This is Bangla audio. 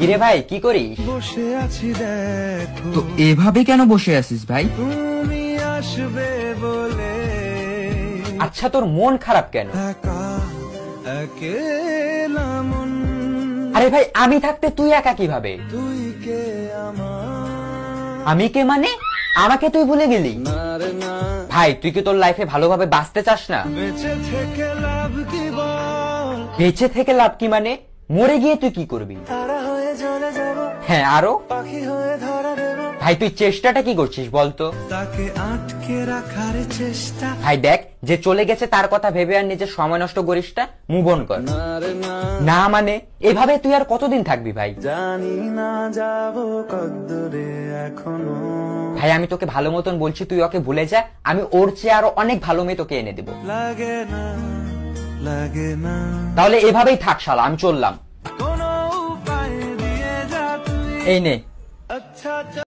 কিরে ভাই কি করিস? বসে আছি দেখো, তো এভাবে কেন বসে আছিস ভাই? তুমি আসবে বলে। আচ্ছা তোর মন খারাপ কেন? একা একেলা মন, আরে ভাই আমি থাকতে তুই একা কিভাবে? তুই কে আমার? আমি কে মানে? আমাকে তুই ভুলে গেলি? না রে না, ভাই তুই কি তোর লাইফে ভালোভাবে বাঁচতে চাস না? বেঁচে থেকে লাভ কি বল? বেঁচে থেকে লাভ কি মানে? মরে গিয়ে তুই কি করবি? তারা হয়ে চলে যাব, হ্যাঁ আরো? পাখি হয়ে ধরা দেব। ভাই তুই চেষ্টাটা কি করছিস বলতো? তাকে আটকে রাখার চেষ্টা। ভাই দেখ যে চলে গেছে তার কথা ভেবে আর নিজের সময় নষ্ট করিস না, মুভ অন কর। না রে না, না মানে এভাবে তুই আর কতদিন থাকবি ভাই? জানি না যাব কদ্দুরে এখনো। ভাই আমি তোকে ভালো মতন বলছি তুই ওকে ভুলে যা, আমি ওর চেয়ে আরো অনেক ভালো মেয়ে তোকে এনে দেবো। লাগে না, লাগে না, তাহলে এভাবেই থাক শালা, আমি চললাম। কোনো উপায় দিয়ে যা তুই। এই নে। আচ্ছা